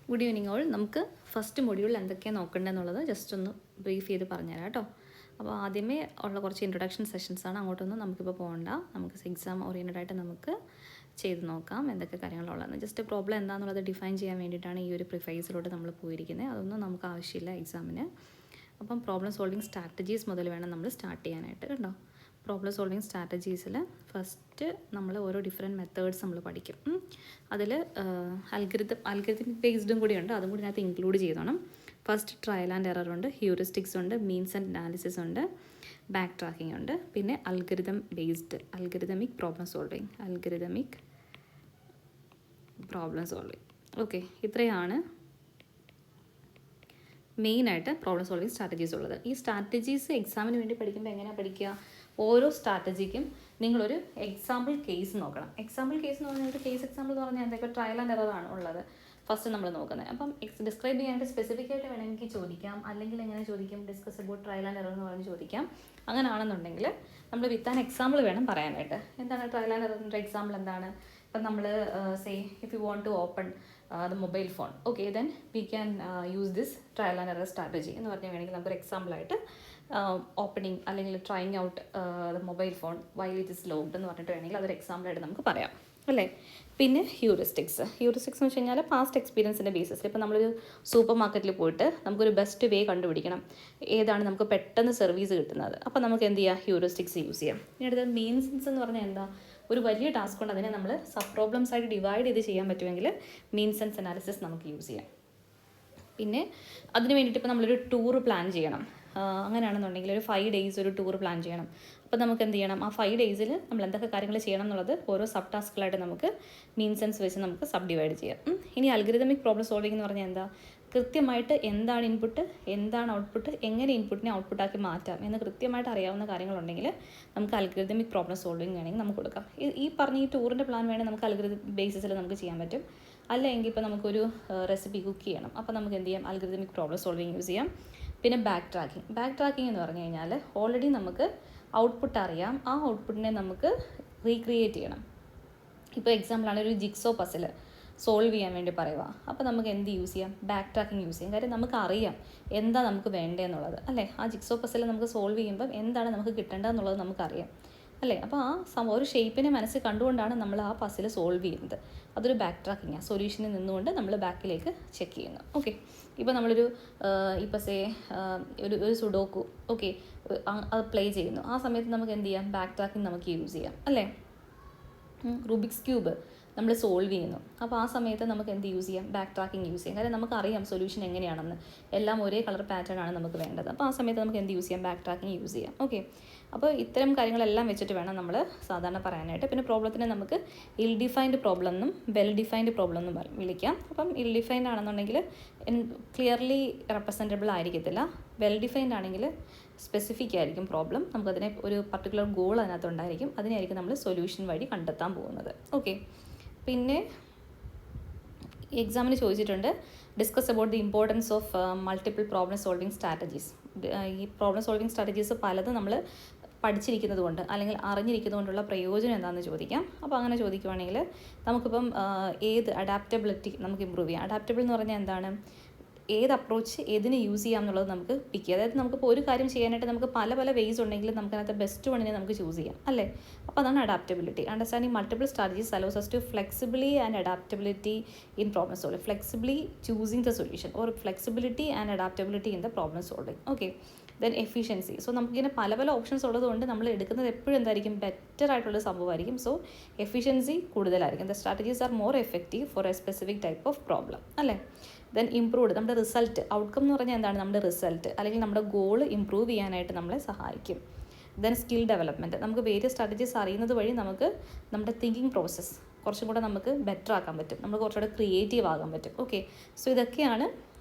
Good evening all. നമുക്ക് first മൊഡ്യൂളിൽ എന്തൊക്കെയാണ് നോക്കേണ്ടതെന്നുള്ളത് ജസ്റ്റ് ഒന്ന് ബ്രീഫ് ചെയ്ത് പറഞ്ഞുതരാം കേട്ടോ. അപ്പോൾ ആദ്യമേ ഉള്ള കുറച്ച് ഇൻട്രൊഡക്ഷൻ സെഷൻസാണ്, അങ്ങോട്ടൊന്നും നമുക്കിപ്പോൾ പോകണ്ട. നമുക്ക് എക്സാം ഓറിയൻറ്റഡ് ആയിട്ട് നമുക്ക് ചെയ്ത് നോക്കാം എന്തൊക്കെ കാര്യങ്ങളുള്ളതെന്ന്. ജസ്റ്റ് പ്രോബ്ലം എന്താണെന്നുള്ളത് ഡിഫൈൻ ചെയ്യാൻ വേണ്ടിയിട്ടാണ് ഈ ഒരു പ്രിഫൈസിലോട്ട് നമ്മൾ പോയിരിക്കുന്നത്. അതൊന്നും നമുക്ക് ആവശ്യമില്ല എക്സാമിന്. അപ്പം പ്രോബ്ലം സോൾവിങ് സ്ട്രാറ്റജീസ് മുതൽ വേണം നമ്മൾ സ്റ്റാർട്ട് ചെയ്യാനായിട്ട് കേട്ടോ. പ്രോബ്ലം സോൾവിങ് സ്ട്രാറ്റജീസിൽ ഫസ്റ്റ് നമ്മൾ ഓരോ ഡിഫറെൻറ്റ് മെത്തേഡ്സ് നമ്മൾ പഠിക്കും. അതിൽ അൽഗരിതമിക് ബേസ്ഡും കൂടിയുണ്ട്, അതും കൂടി അതിനകത്ത് ഇൻക്ലൂഡ് ചെയ്തോണം. ഫസ്റ്റ് ട്രയൽ ആൻഡ് എറർ ഉണ്ട്, ഹ്യൂറിസ്റ്റിക്സ് ഉണ്ട്, മീൻസ് ആൻഡ് അനാലിസിസ് ഉണ്ട്, ബാക്ക് ട്രാക്കിംഗ് ഉണ്ട്, പിന്നെ അൽഗരിതമിക് പ്രോബ്ലം സോൾവിങ്. ഓക്കെ, ഇത്രയാണ് മെയിനായിട്ട് പ്രോബ്ലം സോൾവിങ് സ്ട്രാറ്റജീസ് ഉള്ളത്. ഈ സ്ട്രാറ്റജീസ് എക്സാമിന് വേണ്ടി പഠിക്കുമ്പോൾ എങ്ങനെയാണ് പഠിക്കുക? ഓരോ സ്ട്രാറ്റജിക്കും നിങ്ങളൊരു എക്സാമ്പിൾ കേസ് നോക്കണം. എക്സാമ്പിൾ കേസ് എന്ന് പറഞ്ഞാൽ ഒരു കേസ് എക്സാമ്പിൾ എന്ന് പറഞ്ഞാൽ എന്തൊക്കെ ട്രയൽ ആൻഡ് എറർ ആണ് ഉള്ളത് ഫസ്റ്റ് നമ്മൾ നോക്കുന്നത്. അപ്പം ഡിസ്ക്രൈബ് ചെയ്യാനായിട്ട് സ്പെസിഫിക് ആയിട്ട് വേണമെങ്കിൽ ചോദിക്കാം, അല്ലെങ്കിൽ എങ്ങനെ ചോദിക്കും, discuss about trial and error എന്ന് പറഞ്ഞ് ചോദിക്കാം. അങ്ങനെയാണെന്നുണ്ടെങ്കിൽ നമ്മൾ വിത്ത് ആൻ എക്സാമ്പിൾ വേണം പറയാനായിട്ട്. എന്താണ് ട്രയൽ ആൻഡ് എററിൻ്റെ എക്സാമ്പിൾ എന്താണ്? ഇപ്പം നമ്മൾ say if you want to open the mobile phone, okay, then we can use this trial and error strategy എന്ന് പറഞ്ഞാൽ വേണമെങ്കിൽ നമുക്കൊരു എക്സാമ്പിളായിട്ട് ഓപ്പണിങ് അല്ലെങ്കിൽ trying out the mobile phone while it is locked എന്ന് പറഞ്ഞിട്ട് വേണമെങ്കിൽ അതൊരു എക്സാമ്പിളായിട്ട് നമുക്ക് പറയാം, അല്ലേ? പിന്നെ ഹ്യൂറിസ്റ്റിക്സ് എന്ന് വെച്ച് കഴിഞ്ഞാൽ പാസ്റ്റ് എക്സ്പീരിയൻസിൻ്റെ ബേസിസിൽ ഇപ്പോൾ നമ്മളൊരു സൂപ്പർ മാർക്കറ്റിൽ പോയിട്ട് നമുക്കൊരു ബെസ്റ്റ് വേ കണ്ടുപിടിക്കണം, ഏതാണ് നമുക്ക് പെട്ടെന്ന് സർവീസ് കിട്ടുന്നത്. അപ്പോൾ നമുക്ക് എന്ത് ചെയ്യാം? ഹ്യൂറിസ്റ്റിക്സ് യൂസ് ചെയ്യാം. ഇനി അടുത്തത് മീൻസ് എന്ന് പറഞ്ഞാൽ എന്താ? ഒരു വലിയ ടാസ്ക് കൊണ്ട് അതിനെ നമ്മൾ സബ് പ്രോബ്ലംസ് ആയിട്ട് ഡിവൈഡ് ചെയ്ത് ചെയ്യാൻ പറ്റുമെങ്കിൽ മീൻസ് ആൻഡ് അനാലിസിസ് നമുക്ക് യൂസ് ചെയ്യാം. പിന്നെ അതിന് വേണ്ടിയിട്ട് ഇപ്പോൾ നമ്മളൊരു ടൂർ പ്ലാൻ ചെയ്യണം, അങ്ങനെയാണെന്നുണ്ടെങ്കിൽ ഒരു 5 days ഒരു ടൂർ പ്ലാൻ ചെയ്യണം. അപ്പോൾ നമുക്ക് എന്ത് ചെയ്യണം? ആ 5 days നമ്മൾ എന്തൊക്കെ കാര്യങ്ങൾ ചെയ്യണം എന്നുള്ളത് ഓരോ സബ് ടാസ്കുകളായിട്ട് നമുക്ക് മീൻസ് ആൻഡ് വെച്ച് നമുക്ക് സബ് ഡിവൈഡ് ചെയ്യാം. ഇനി അൽഗരിതമിക് പ്രോബ്ലം സോൾവിംഗ് എന്ന് പറഞ്ഞാൽ എന്താ? കൃത്യമായിട്ട് എന്താണ് ഇൻപുട്ട്, എന്താണ് ഔട്ട്പുട്ട്, എങ്ങനെ ഇൻപുട്ടിനെ ഔട്ട്പുട്ടാക്കി മാറ്റാം എന്ന് കൃത്യമായിട്ട് അറിയാവുന്ന കാര്യങ്ങളുണ്ടെങ്കിൽ നമുക്ക് അൽഗരിതമിക് പ്രോബ്ലം സോൾവിംഗ് വേണമെങ്കിൽ നമുക്ക് കൊടുക്കാം. ഈ പറഞ്ഞ ഈ ടൂറിൻ്റെ പ്ലാൻ വേണമെങ്കിൽ നമുക്ക് അൽഗരിതം ബേസിസിൽ നമുക്ക് ചെയ്യാൻ പറ്റും. അല്ലെങ്കിൽ ഇപ്പോൾ നമുക്കൊരു റെസിപ്പി കുക്ക് ചെയ്യണം, അപ്പോൾ നമുക്ക് എന്ത് ചെയ്യാം? അൽഗരിതമിക് പ്രോബ്ലം സോൾവിംഗ് യൂസ് ചെയ്യാം. പിന്നെ ബാക്ക് ട്രാക്കിംഗ് എന്ന് പറഞ്ഞു കഴിഞ്ഞാൽ ഓൾറെഡി നമുക്ക് ഔട്ട്പുട്ട് അറിയാം, ആ ഔട്ട്പുട്ടിനെ നമുക്ക് റീക്രിയേറ്റ് ചെയ്യണം. ഇപ്പോൾ എക്സാമ്പിളാണ് ഒരു ജിക്സോ പസിൽ സോൾവ് ചെയ്യാൻ വേണ്ടി പറയുക, അപ്പോൾ നമുക്ക് എന്ത് യൂസ് ചെയ്യാം? ബാക്ക് ട്രാക്കിംഗ് യൂസ് ചെയ്യാം. കാര്യം നമുക്ക് അറിയാം എന്താ നമുക്ക് വേണ്ടതെന്നുള്ളത്, അല്ലേ? ആ ജിക്സോ പസിൽ നമുക്ക് സോൾവ് ചെയ്യുമ്പം എന്താണ് നമുക്ക് കിട്ടേണ്ടതെന്നുള്ളത് നമുക്കറിയാം, അല്ലേ? അപ്പോൾ ആ ഒരു ഷേപ്പിനെ മനസ്സിൽ കണ്ടുകൊണ്ടാണ് നമ്മൾ ആ പസിൽ സോൾവ് ചെയ്യുന്നത്. അതൊരു ബാക്ക് ട്രാക്കിങ്ങാണ്. സൊല്യൂഷനിൽ നിന്നുകൊണ്ട് നമ്മൾ ബാക്കിലേക്ക് ചെക്ക് ചെയ്യുന്നു. ഓക്കെ, ഇപ്പോൾ നമ്മളൊരു ഇപ്പോൾ സേ ഒരു സുഡോക്കു, ഓക്കെ, അത് പ്ലേ ചെയ്യുന്നു. ആ സമയത്ത് നമുക്ക് എന്ത് ചെയ്യാം? ബാക്ക് ട്രാക്കിംഗ് നമുക്ക് യൂസ് ചെയ്യാം, അല്ലേ? റൂബിക്സ് ക്യൂബ് നമ്മൾ സോൾവ് ചെയ്യുന്നു, അപ്പോൾ ആ സമയത്ത് നമുക്ക് എന്ത് യൂസ് ചെയ്യാം? ബാക്ക് ട്രാക്കിംഗ് യൂസ് ചെയ്യാം. കാര്യം നമുക്കറിയാം സൊല്യൂഷൻ എങ്ങനെയാണെന്ന്, എല്ലാം ഒരേ കളർ പാറ്റേൺ ആണ് നമുക്ക് വേണ്ടത്. അപ്പോൾ ആ സമയത്ത് നമുക്ക് എന്ത് യൂസ് ചെയ്യാം? ബാക്ക് ട്രാക്കിംഗ് യൂസ് ചെയ്യാം. ഓക്കെ, അപ്പോൾ ഇത്തരം കാര്യങ്ങളെല്ലാം വെച്ചിട്ട് വേണം നമ്മൾ സാധാരണ പറയാനായിട്ട്. പിന്നെ പ്രോബ്ലത്തിനെ നമുക്ക് ഇൽ ഡിഫൈൻഡ് പ്രോബ്ലം എന്നും വെൽ ഡിഫൈൻഡ് പ്രോബ്ലം എന്നും വിളിക്കാം. അപ്പം ഇൽ ഡിഫൈൻഡ് ആണെന്നുണ്ടെങ്കിൽ ക്ലിയർലി റെപ്രസെൻറ്റബിൾ ആയിരിക്കത്തില്ല. വെൽ ഡിഫൈൻഡ് ആണെങ്കിൽ സ്പെസിഫിക് ആയിരിക്കും പ്രോബ്ലം, നമുക്കതിനെ ഒരു പർട്ടിക്കുലർ ഗോൾ അതിനകത്ത് ഉണ്ടായിരിക്കും, അതിനായിരിക്കും നമ്മൾ സൊല്യൂഷൻ വഴി കണ്ടെത്താൻ പോകുന്നത്. ഓക്കെ, പിന്നെ എക്സാമിന് ചോദിച്ചിട്ടുണ്ട് discuss about the importance of multiple problem solving strategies. ഈ പ്രോബ്ലം സോൾവിങ് സ്ട്രാറ്റജീസ് പലതും നമ്മൾ പഠിച്ചിരിക്കുന്നത് കൊണ്ട് അല്ലെങ്കിൽ അറിഞ്ഞിരിക്കുന്നത് കൊണ്ടുള്ള പ്രയോജനം എന്താണെന്ന് ചോദിക്കാം. അപ്പോൾ അങ്ങനെ ചോദിക്കുവാണെങ്കിൽ നമുക്കിപ്പം ഏത് അഡാപ്റ്റബിലിറ്റി നമുക്ക് ഇമ്പ്രൂവ് ചെയ്യാം. അഡാപ്റ്റബിൾ എന്ന് പറഞ്ഞാൽ എന്താണ്? ഏത് അപ്രോച്ച് ഏതിന് യൂസ് ചെയ്യാം എന്നുള്ളത് നമുക്ക് പിക്ക് ചെയ്യാം. അതായത് നമുക്കിപ്പോൾ ഒരു കാര്യം ചെയ്യാനായിട്ട് നമുക്ക് പല വേസ് ഉണ്ടെങ്കിലും നമുക്കതിനകത്ത് ബെസ്റ്റ് വണ്ണിനെ നമുക്ക് ചൂസ് ചെയ്യാം, അല്ലേ? അപ്പോൾ അതാണ് adaptability. Understanding multiple strategies allows us to flexibility and adaptability in problem solving. Flexibly choosing the solution or flexibility and adaptability in the problem solving. Okay, then efficiency. So നമുക്കിങ്ങനെ പല options ഉള്ളതുകൊണ്ട് നമ്മൾ എടുക്കുന്നത് എപ്പോഴും എന്തായിരിക്കും? ബെറ്റർ ആയിട്ടുള്ള സംഭവമായിരിക്കും. So efficiency കൂടുതലായിരിക്കും. The strategies are more effective four A specific type of problem, അല്ലേ? ദെൻ ഇംപ്രൂവ്ഡ്, നമ്മുടെ റിസൾട്ട്, ഔട്ട്കം എന്ന് പറഞ്ഞാൽ എന്താണ്? നമ്മുടെ റിസൾട്ട് അല്ലെങ്കിൽ നമ്മുടെ ഗോൾ ഇംപ്രൂവ് ചെയ്യാനായിട്ട് നമ്മളെ സഹായിക്കും. ദെൻ സ്കിൽ ഡെവലപ്മെൻറ്റ്, നമുക്ക് വേരിയസ് സ്ട്രാറ്റജീസ് അറിയുന്നത് വഴി നമുക്ക് നമ്മുടെ തിങ്കിങ് പ്രോസസ്സ് കുറച്ചും കൂടെ നമുക്ക് ബെറ്റർ ആക്കാൻ പറ്റും, നമ്മൾ കുറച്ചുകൂടെ ക്രിയേറ്റീവ് ആകാൻ പറ്റും. ഓക്കെ, സോ ഇതൊക്കെയാണ്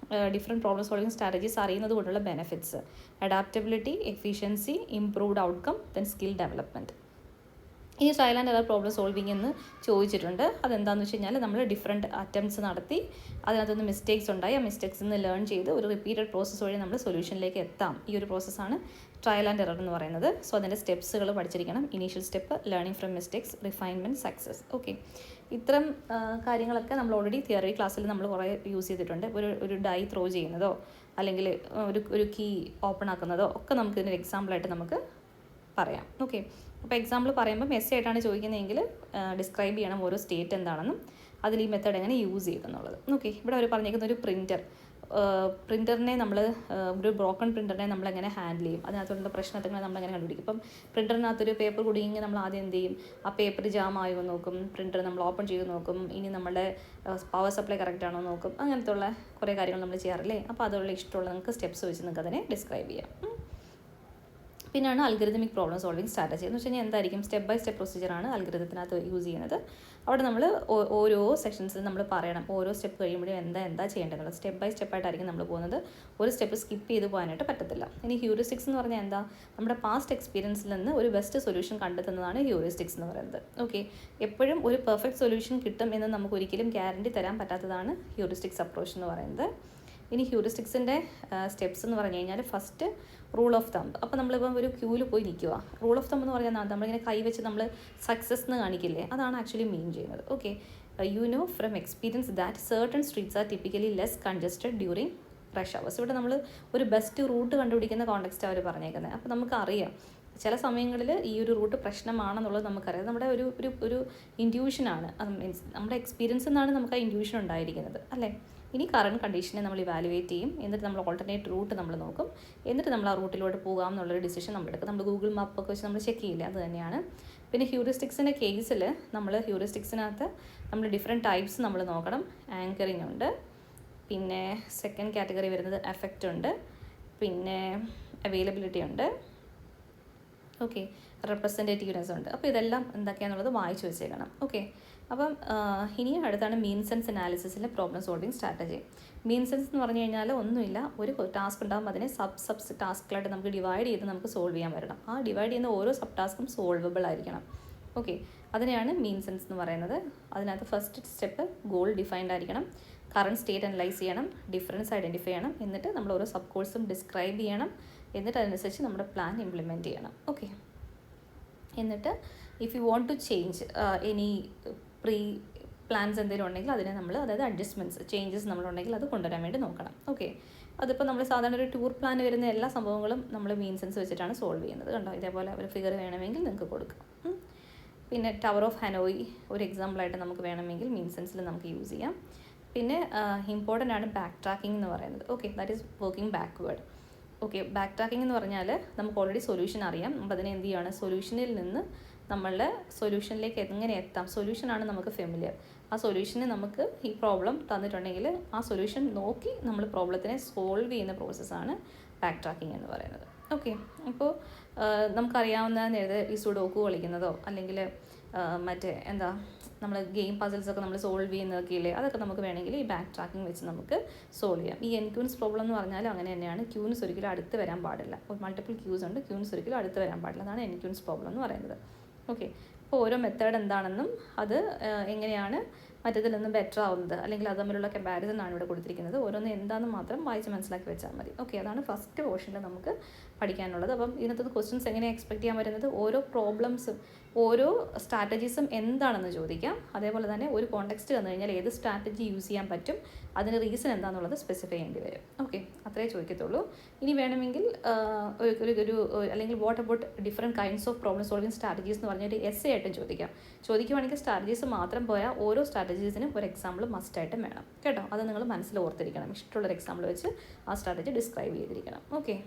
ഡിഫറെൻറ്റ് പ്രോബ്ലം സോൾവിങ് സ്ട്രാറ്റജീസ് അറിയുന്നത് കൊണ്ടുള്ള benefits. Adaptability, efficiency, improved outcome, then skill development. ഈ trial and error problem solving എന്ന് ചോദിച്ചിട്ടുണ്ട്. അതെന്താണെന്ന് വെച്ച് കഴിഞ്ഞാൽ നമ്മൾ ഡിഫറെൻറ്റ് അറ്റംപ്റ്റ്സ് നടത്തി അതിനകത്തുനിന്ന് മിസ്റ്റേക്സ് ഉണ്ടായി, ആ മിസ്റ്റേക്സിൽ നിന്ന് ലേൺ ചെയ്ത് ഒരു റിപ്പീറ്റഡ് പ്രോസസ്സ് വഴി നമ്മൾ സൊല്യൂഷനിലേക്ക് എത്താം. ഈ ഒരു പ്രോസസ്സാണ് ട്രയൽ ആൻഡ് എറർ എന്ന് പറയുന്നത്. സോ അതിൻ്റെ സ്റ്റെപ്സുകൾ പഠിച്ചിരിക്കണം. Initial step, learning from mistakes, refinement, success. Okay, ഇത്തരം കാര്യങ്ങളൊക്കെ നമ്മൾ ഓൾറെഡി തിയറി ക്ലാസ്സിൽ നമ്മൾ കുറേ യൂസ് ചെയ്തിട്ടുണ്ട്. ഒരു ഡൈ ത്രോ ചെയ്യുന്നതോ അല്ലെങ്കിൽ ഒരു കീ ഓപ്പൺ ആക്കുന്നതോ ഒക്കെ നമുക്ക് ഇതിൻ്റെ എക്സാമ്പിളായിട്ട് നമുക്ക് പറയാം. ഓക്കെ, അപ്പോൾ എക്സാമ്പിൾ പറയുമ്പോൾ എസ് ആയിട്ടാണ് ചോദിക്കുന്നതെങ്കിൽ ഡിസ്ക്രൈബ് ചെയ്യണം ഓരോ സ്റ്റേറ്റ് എന്താണെന്നും അതിൽ ഈ മെത്തേഡ് എങ്ങനെ യൂസ് ചെയ്തെന്നുള്ളത്. ഓക്കെ, ഇവിടെ അവർ പറഞ്ഞിരിക്കുന്ന ഒരു പ്രിൻ്ററിനെ നമ്മൾ ഒരു ബ്രോക്കൺ പ്രിൻ്ററിനെ നമ്മളെങ്ങനെ ഹാൻഡിൽ ചെയ്യും, അതിനകത്തുള്ള പ്രശ്നത്തിൽ നമ്മളെങ്ങനെ കണ്ടുപിടിക്കും. ഇപ്പം പ്രിൻ്ററിനകത്തൊരു പേപ്പർ കുടുങ്ങിയെങ്കിൽ നമ്മൾ ആദ്യം എന്ത് ചെയ്യും, ആ പേപ്പർ ജാം ആയോ നോക്കും, പ്രിൻ്റർ നമ്മൾ ഓപ്പൺ ചെയ്ത് നോക്കും, ഇനി നമ്മുടെ പവർ സപ്ലൈ കറക്റ്റ് ആണോ നോക്കും, അങ്ങനത്തെ ഉള്ള കുറേ കാര്യങ്ങൾ നമ്മൾ ചെയ്യാറില്ലേ. അപ്പോൾ അതുള്ള ഇഷ്ടമുള്ള നിങ്ങൾക്ക് സ്റ്റെപ്സ് വെച്ച് നിങ്ങൾക്ക് അതിനെ ഡിസ്ക്രൈബ് ചെയ്യാം. പിന്നെയാണ് അൽഗരിതമിക് പ്രോബ്ലം സോൾവിങ് സ്ട്രാറ്റജി എന്ന് വെച്ച് കഴിഞ്ഞാൽ എന്തായിരിക്കും, സ്റ്റെപ്പ് ബൈ സ്റ്റെപ്പ് പ്രൊസീജിയറാണ് അൽഗരിതത്തിനകത്ത് യൂസ് ചെയ്യുന്നത്. അവിടെ നമ്മൾ ഓരോ സെക്ഷൻസിൽ നമ്മൾ പറയണം, ഓരോ സ്റ്റെപ്പ് കഴിയുമ്പോഴും എന്താ ചെയ്യേണ്ടതെന്നുള്ളത്. സ്റ്റെപ്പ് ബൈ സ്റ്റെപ്പായിട്ടായിരിക്കും നമ്മൾ പോകുന്നത്, ഒരു സ്റ്റെപ്പ് സ്കിപ്പ് ചെയ്ത് പോകാനായിട്ട് പറ്റത്തില്ല. ഇനി ഹ്യൂറിസ്റ്റിക്സ് എന്ന് പറഞ്ഞാൽ എന്താ, നമ്മുടെ പാസ്റ്റ് എക്സ്പീരിയൻസിൽ നിന്ന് ഒരു ബെസ്റ്റ് സൊല്യൂഷൻ കണ്ടെത്തുന്നതാണ് ഹ്യൂറിസ്റ്റിക്സ് എന്ന് പറയുന്നത്. ഓക്കെ, എപ്പോഴും ഒരു പെർഫെക്റ്റ് സൊല്യൂഷൻ കിട്ടും എന്ന് നമുക്ക് ഒരിക്കലും ഗ്യാരണ്ടി തരാൻ പറ്റാത്തതാണ് ഹ്യൂറിസ്റ്റിക്സ് അപ്രോച്ച് എന്ന് പറയുന്നത്. ഇനി ഹ്യൂറിസ്റ്റിക്സിൻ്റെ സ്റ്റെപ്സ് എന്ന് പറഞ്ഞു കഴിഞ്ഞാൽ ഫസ്റ്റ് റൂൾ ഓഫ് തമ്പ്. അപ്പോൾ നമ്മളിപ്പം ഒരു ക്യൂവിൽ പോയി നിൽക്കുക, റൂൾ ഓഫ് തമ്പ് എന്ന് പറഞ്ഞാൽ നമ്മളിങ്ങനെ കൈവച്ച് നമ്മൾ സക്സസ് എന്ന് കാണിക്കില്ലേ, അതാണ് ആക്ച്വലി മീൻ ചെയ്യുന്നത്. Okay, you know from experience that certain streets R typically less congested during rush hours. ഇവിടെ നമ്മൾ ഒരു ബെസ്റ്റ് റൂട്ട് കണ്ടുപിടിക്കുന്ന കോണ്ടെക്സ്റ്റ് അവർ പറഞ്ഞേക്കുന്നത്. അപ്പോൾ നമുക്കറിയാം ചില സമയങ്ങളിൽ ഈ ഒരു റൂട്ട് പ്രശ്നമാണെന്നുള്ളത് നമുക്കറിയാം. നമ്മുടെ ഒരു ഇൻറ്റ്യൂഷനാണ്, മീൻസ് നമ്മുടെ എക്സ്പീരിയൻസ് എന്നാണ് നമുക്ക് ആ ഇൻറ്റ്യൂഷൻ ഉണ്ടായിരിക്കുന്നത് അല്ലേ. ഇനി കറണ്ട് കണ്ടീഷനെ നമ്മൾ ഇവാലുവേറ്റ് ചെയ്യും, എന്നിട്ട് നമ്മൾ ഓൾട്ടർനേറ്റ് റൂട്ട് നമ്മൾ നോക്കും, എന്നിട്ട് നമ്മൾ ആ റൂട്ടിലോട്ട് പോകാം എന്നുള്ളൊരു ഡിസിഷൻ നമ്മൾ എടുക്കും. നമ്മൾ ഗൂഗിൾ മാപ്പൊക്കെ വെച്ച് നമ്മൾ ചെക്ക് ചെയ്യില്ല, അത് തന്നെയാണ്. പിന്നെ ഹ്യൂറിസ്റ്റിക്സിൻ്റെ കേസിൽ നമ്മൾ ഹ്യൂറിസ്റ്റിക്സിനകത്ത് നമ്മൾ ഡിഫറെൻറ്റ് ടൈപ്സ് നമ്മൾ നോക്കണം. ആങ്കറിങ് ഉണ്ട്, പിന്നെ സെക്കൻഡ് കാറ്റഗറി വരുന്നത് എഫക്റ്റ് ഉണ്ട്, പിന്നെ അവൈലബിലിറ്റി ഉണ്ട്, ഓക്കെ, റെപ്രസെൻറ്റേറ്റീവ്നെസ് ഉണ്ട്. അപ്പോൾ ഇതെല്ലാം എന്തൊക്കെയാണെന്നുള്ളത് വായിച്ചു വെച്ചേക്കണം. ഓക്കെ, അപ്പം ഇനി അടുത്താണ് മീൻ സെൻസ് അനാലിസിസിലെ പ്രോബ്ലം സോൾവിങ് സ്ട്രാറ്റജി. മീൻ സെൻസ് എന്ന് പറഞ്ഞു കഴിഞ്ഞാൽ ഒന്നുമില്ല, ഒരു ടാസ്ക് ഉണ്ടാകുമ്പോൾ അതിനെ സബ് ടാസ്കുകളായിട്ട് നമുക്ക് ഡിവൈഡ് ചെയ്ത് നമുക്ക് സോൾവ് ചെയ്യാൻ വരണം. ആ ഡിവൈഡ് ചെയ്യുന്ന ഓരോ സബ് ടാസ്കും സോൾവബിൾ ആയിരിക്കണം. ഓക്കെ, അതിനെയാണ് മീൻ സെൻസ് എന്ന് പറയുന്നത്. അതിനകത്ത് ഫസ്റ്റ് സ്റ്റെപ്പ് ഗോൾ ഡിഫൈൻഡ് ആയിരിക്കണം, കറണ്ട് സ്റ്റേറ്റ് അനലൈസ് ചെയ്യണം, ഡിഫറൻസ് ഐഡൻറ്റിഫൈ ചെയ്യണം, എന്നിട്ട് നമ്മൾ ഓരോ സബ് കോഴ്സും ഡിസ്ക്രൈബ് ചെയ്യണം, എന്നിട്ട് അതനുസരിച്ച് നമ്മുടെ പ്ലാൻ ഇംപ്ലിമെൻറ്റ് ചെയ്യണം. ഓക്കെ, എന്നിട്ട് if you want to change any pre plans എന്തെങ്കിലും ഉണ്ടെങ്കിൽ അതിനെ നമ്മൾ, അതായത് അഡ്ജസ്റ്റ്മെൻറ്റ്സ് ചേഞ്ചസ് നമ്മളുണ്ടെങ്കിൽ അത് കൊണ്ടുവരാൻ വേണ്ടി നോക്കണം. ഓക്കെ, അതിപ്പോൾ നമ്മൾ സാധാരണ ഒരു ടൂർ പ്ലാൻ വരുന്ന എല്ലാ സംഭവങ്ങളും നമ്മൾ മീൻ സെൻസ് വെച്ചിട്ടാണ് സോൾവ് ചെയ്യുന്നത്. കണ്ടോ, ഇതേപോലെ ഒരു ഫിഗർ വേണമെങ്കിൽ നിങ്ങൾക്ക് കൊടുക്കാം. പിന്നെ ടവർ ഓഫ് ഹനോയ് ഒരു എക്സാമ്പിളായിട്ട് നമുക്ക് വേണമെങ്കിൽ മീൻ സെൻസിൽ നമുക്ക് യൂസ് ചെയ്യാം. പിന്നെ ഇമ്പോർട്ടൻ്റ് ആണ് ബാക്ക് ട്രാക്കിംഗ് എന്ന് പറയുന്നത്. Okay, that is working backward. Okay, back tracking എന്ന് പറഞ്ഞാൽ നമുക്ക് ഓൾറെഡി സൊല്യൂഷൻ അറിയാം, നമ്മൾ അതിനെ എന്ത് ചെയ്യുകയാണ്, സൊല്യൂഷനിൽ നിന്ന് നമ്മളുടെ സൊല്യൂഷനിലേക്ക് എങ്ങനെ എത്താം, സൊല്യൂഷനാണ് നമുക്ക് ഫെമിലിയർ. ആ സൊല്യൂഷന് നമുക്ക് ഈ പ്രോബ്ലം തന്നിട്ടുണ്ടെങ്കിൽ ആ സൊല്യൂഷൻ നോക്കി നമ്മൾ പ്രോബ്ലത്തിനെ സോൾവ് ചെയ്യുന്ന പ്രോസസ്സാണ് ബാക്ക് ട്രാക്കിംഗ് എന്ന് പറയുന്നത്. ഓക്കെ, അപ്പോൾ നമുക്കറിയാവുന്ന നേരത്തെ ഈ സുഡോക്കു കളിക്കുന്നതോ അല്ലെങ്കിൽ മറ്റേ എന്താ നമ്മൾ ഗെയിം പസിൽസൊക്കെ നമ്മൾ സോൾവ് ചെയ്യുന്നതൊക്കെ ഇല്ലേ, അതൊക്കെ നമുക്ക് വേണമെങ്കിൽ ഈ ബാക്ക് ട്രാക്കിംഗ് വെച്ച് നമുക്ക് സോൾവ് ചെയ്യാം. ഈ എൻക്യൂൻസ് പ്രോബ്ലം എന്ന് പറഞ്ഞാൽ അങ്ങനെ തന്നെയാണ്, ക്യൂൻസ് ഒരിക്കലും അടുത്ത് വരാൻ പാടില്ല. മൾട്ടിപ്പിൾ ക്യൂസ് ഉണ്ട്, ക്യൂൻസ് ഒരിക്കലും അടുത്ത് വരാൻ പാടില്ല, അതാണ് എൻക്യൂൻസ് പ്രോബ്ലം എന്ന് പറയുന്നത്. ഓക്കെ, അപ്പോൾ ഓരോ മെത്തേഡ് എന്താണെന്നും അത് എങ്ങനെയാണ് മറ്റേതിൽ നിന്നും ബെറ്റർ ആവുന്നത് അല്ലെങ്കിൽ അത് തമ്മിലുള്ള കമ്പാരിസൺ ആണ് ഇവിടെ കൊടുത്തിരിക്കുന്നത്. ഓരോന്ന് എന്താണെന്ന് മാത്രം വായിച്ച് മനസ്സിലാക്കി വെച്ചാൽ മതി. ഓക്കെ, അതാണ് ഫസ്റ്റ് പോർഷനിൽ നമുക്ക് പഠിക്കാനുള്ളത്. അപ്പം ഇതിനകത്ത് ക്വസ്റ്റ്യൻസ് എങ്ങനെ എക്സ്പെക്ട് ചെയ്യാൻ വരുന്നത്, ഓരോ പ്രോബ്ലംസും ഓരോ സ്ട്രാറ്റജീസും എന്താണെന്ന് ചോദിക്കാം. അതേപോലെ തന്നെ ഒരു കോണ്ടെക്സ്റ്റ് തന്നു കഴിഞ്ഞാൽ ഏത് സ്ട്രാറ്റജി യൂസ് ചെയ്യാൻ പറ്റും, അതിന് റീസൺ എന്താണെന്നുള്ളത് സ്പെസിഫൈ ചെയ്യേണ്ടി വരും. ഓക്കെ, അത്രേ ചോദിക്കത്തുള്ളൂ. ഇനി വേണമെങ്കിൽ ഒരു അല്ലെങ്കിൽ what about different kinds of problem solving strategies എന്ന് പറഞ്ഞിട്ട് എസ്സേ ആയിട്ടും ചോദിക്കുവാണെങ്കിൽ സ്ട്രാറ്റജീസ് മാത്രം പോയാൽ ഓരോ സ്ട്രാറ്റജീസിനും ഒരു എക്സാമ്പിൾ മസ്റ്റായിട്ടും വേണം കേട്ടോ. അത് നിങ്ങൾ മനസ്സിൽ ഓർത്തിരിക്കണം. ഇഷ്ടമുള്ളൊരു എക്സാമ്പിൾ വെച്ച് ആ സ്ട്രാറ്റജി ഡിസ്ക്രൈബ് ചെയ്തിരിക്കണം. ഓക്കെ.